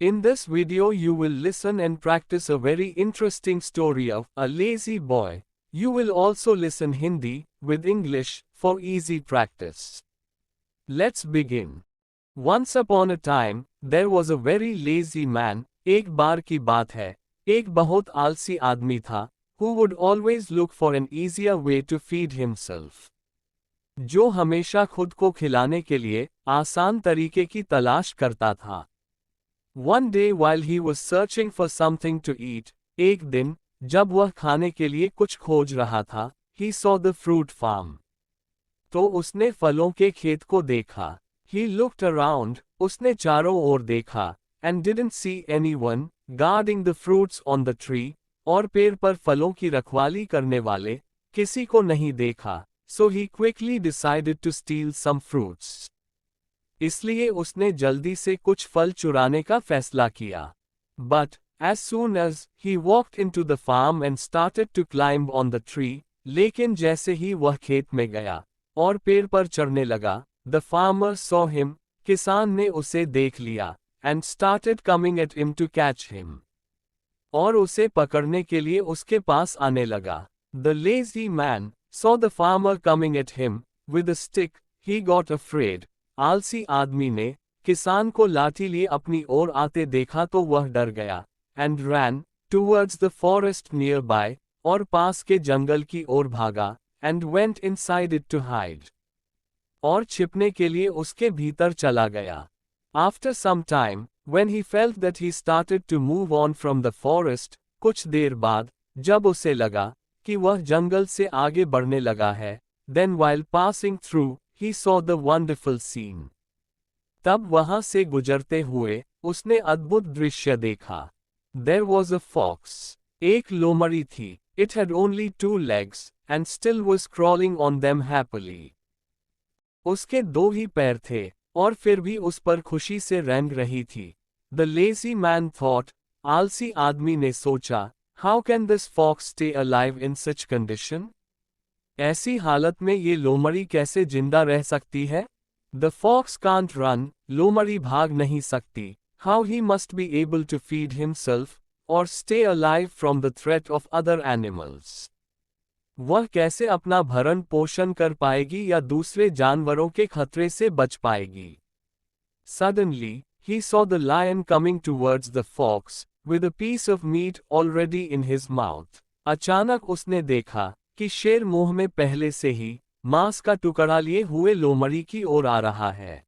In this video you will listen and practice a very interesting story of a lazy boy. You will also listen Hindi with English for easy practice. Let's begin. Once upon a time, there was a very lazy man. एक बार की बात है, एक बहुत आलसी आदमी था, who would always look for an easier way to feed himself. जो हमेशा खुद को खिलाने के लिए आसान तरीके की तलाश करता था. One day while he was searching for something to eat, एक दिन, जब वह खाने के लिए कुछ खोज रहा था, he saw the fruit farm. तो उसने फलों के खेत को देखा. He looked around, उसने चारों ओर देखा, and didn't see anyone guarding the fruits on the tree, और पेड़ पर फलों की रखवाली करने वाले किसी को नहीं देखा. So he quickly decided to steal some fruits. इसलिए उसने जल्दी से कुछ फल चुराने का फैसला किया. But, as soon as he walked into the farm and started to climb on the tree, लेकिन जैसे ही वह खेत में गया और पेड़ पर चढ़ने लगा, the farmer saw him, किसान ने उसे देख लिया, and started coming at him to catch him. और उसे पकड़ने के लिए उसके पास आने लगा. The lazy man saw the farmer coming at him with a stick. He got afraid. आलसी आदमी ने किसान को लाठी लिए अपनी ओर आते देखा तो वह डर गया. And ran towards the forest nearby, और पास के जंगल की ओर भागा, and went inside it to hide. और छिपने के लिए उसके भीतर चला गया. After some time, when he felt that he started to move on from the forest, कुछ देर बाद, जब उसे लगा कि वह जंगल से आगे बढ़ने लगा है, then while passing through, he saw the wonderful scene. तब वहां से गुजरते हुए, उसने अद्भुत दृश्य देखा. There was a fox. एक लोमड़ी थी. It had only 2 legs, and still was crawling on them happily. उसके 2 ही पैर थे, और फिर भी उस पर खुशी से रेंग रही थी. The lazy man thought, आलसी आदमी ने सोचा, how can this fox stay alive in such condition? ऐसी हालत में ये लोमड़ी कैसे जिंदा रह सकती है? The fox can't run, लोमड़ी भाग नहीं सकती. How he must be able to feed himself, or stay alive from the threat of other animals. वह कैसे अपना भरण पोषण कर पाएगी या दूसरे जानवरों के खतरे से बच पाएगी? Suddenly, he saw the lion coming towards the fox, with a piece of meat already in his mouth. अचानक उसने देखा कि शेर मुंह में पहले से ही मांस का टुकड़ा लिए हुए लोमड़ी की ओर आ रहा है.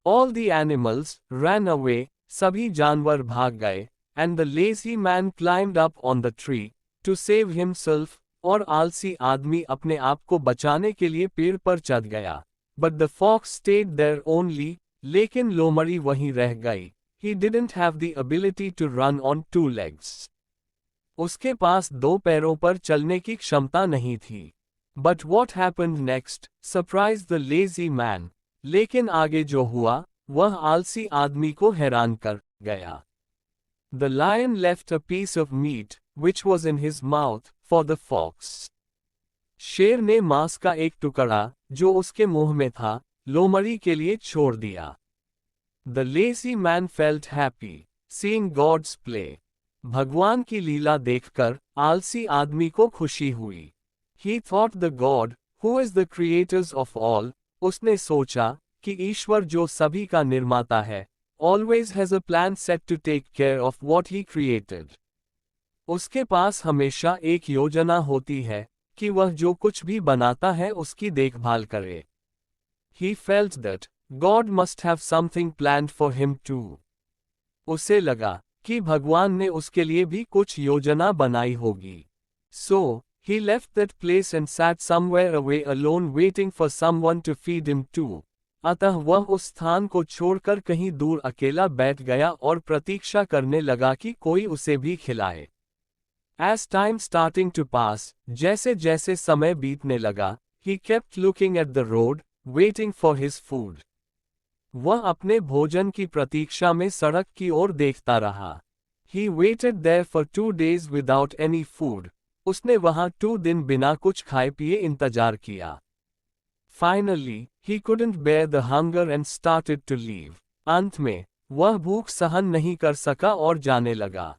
All the animals ran away, सभी जानवर भाग गए, and the lazy man climbed up on the tree to save himself, और आलसी आदमी अपने आप को बचाने के लिए पेड़ पर चढ़ गया. But the fox stayed there only, लेकिन लोमड़ी वहीं रह गई. He didn't have the ability to run on 2 legs. उसके पास 2 पैरों पर चलने की क्षमता नहीं थी. But what happened next surprised the lazy man. लेकिन आगे जो हुआ, वह आलसी आदमी को हैरान कर गया. The lion left a piece of meat, which was in his mouth, for the fox. शेर ने मांस का एक टुकड़ा, जो उसके मुंह में था, लोमड़ी के लिए छोड़ दिया. The lazy man felt happy, seeing God's play. भगवान की लीला देखकर आलसी आदमी को खुशी हुई. He thought the God, who is the creators of all, उसने सोचा कि ईश्वर जो सभी का निर्माता है, always has a plan set to take care of what he created. उसके पास हमेशा एक योजना होती है कि वह जो कुछ भी बनाता है उसकी देखभाल करे. He felt that God must have something planned for him too. उसे लगा कि भगवान ने उसके लिए भी कुछ योजना बनाई होगी. So, he left that place and sat somewhere away alone waiting for someone to feed him too. अतः वह उस स्थान को छोड़कर कहीं दूर अकेला बैठ गया और प्रतीक्षा करने लगा कि कोई उसे भी खिलाए. As time starting to pass, जैसे जैसे समय बीतने लगा, he kept looking at the road, waiting for his food. वह अपने भोजन की प्रतीक्षा में सड़क की ओर देखता रहा. He waited there for 2 days without any food. उसने वहां 2 दिन बिना कुछ खाए पिए इंतजार किया. Finally, he couldn't bear the hunger and started to leave. अंत में, वह भूख सहन नहीं कर सका और जाने लगा।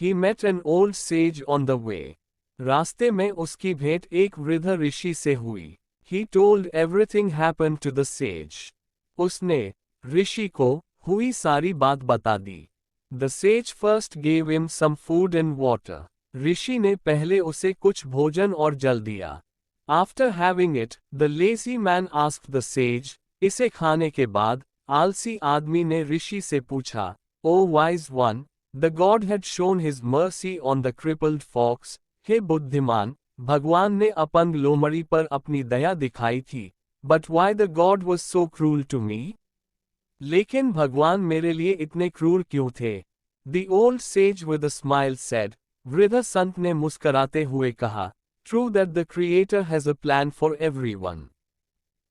He met an old sage on the way. रास्ते में उसकी भेंट एक वृद्ध ऋषि से हुई। He told everything happened to the sage. उसने ऋषि को हुई सारी बात बता दी। The sage first gave him some food and water. ऋषि ने पहले उसे कुछ भोजन और जल दिया। After having it, the lazy man asked the sage. इसे खाने के बाद आलसी आदमी ने ऋषि से पूछा, O wise one, the God had shown his mercy on the crippled fox. हे बुद्धिमान, भगवान ने अपंग लोमड़ी पर अपनी दया दिखाई थी। But why the God was so cruel to me? लेकिन भगवान मेरे लिए इतने क्रूर क्यों थे? The old sage with a smile said. वृद्ध संत ने मुस्कराते हुए कहा, True that the Creator has a plan for everyone.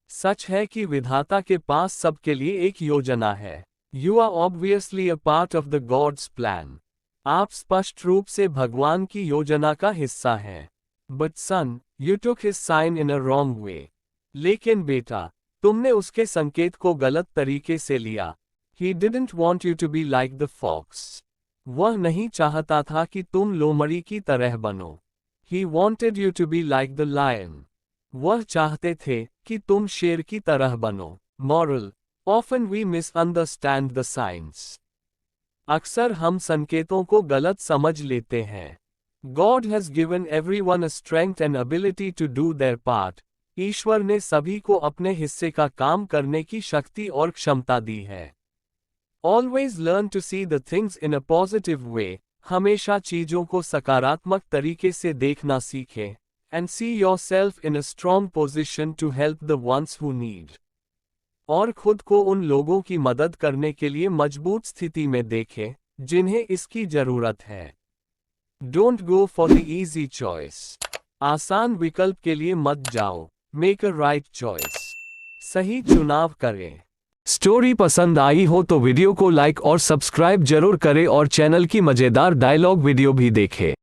सच है कि विधाता के पास सबके लिए एक योजना है। You are obviously a part of the God's plan. आप स्पष्ट रूप से भगवान की योजना का हिस्सा हैं। But son, you took his sign in a wrong way. लेकिन बेटा, तुमने उसके संकेत को गलत तरीके से लिया। He didn't want you to be like the fox. वह नहीं चाहता था कि तुम लोमड़ी की तरह बनो। He wanted you to be like the lion. वह चाहते थे कि तुम शेर की तरह बनो। Moral: Often we misunderstand the signs. अक्सर हम संकेतों को गलत समझ लेते हैं। God has given everyone a strength and ability to do their part. ईश्वर ने सभी को अपने हिस्से का काम करने की शक्ति और क्षमता दी है। Always learn to see the things in a positive way. हमेशा चीजों को सकारात्मक तरीके से देखना सीखें। And see yourself in a strong position to help the ones who need. और खुद को उन लोगों की मदद करने के लिए मजबूत स्थिति में देखें, जिन्हें इसकी जरूरत है। Don't go for the easy choice. आसान विकल्प के लिए मत जाओ। Make a right choice. सही चुनाव करें। स्टोरी पसंद आई हो तो वीडियो को लाइक और सब्सक्राइब जरूर करें और चैनल की मजेदार डायलॉग वीडियो भी देखें।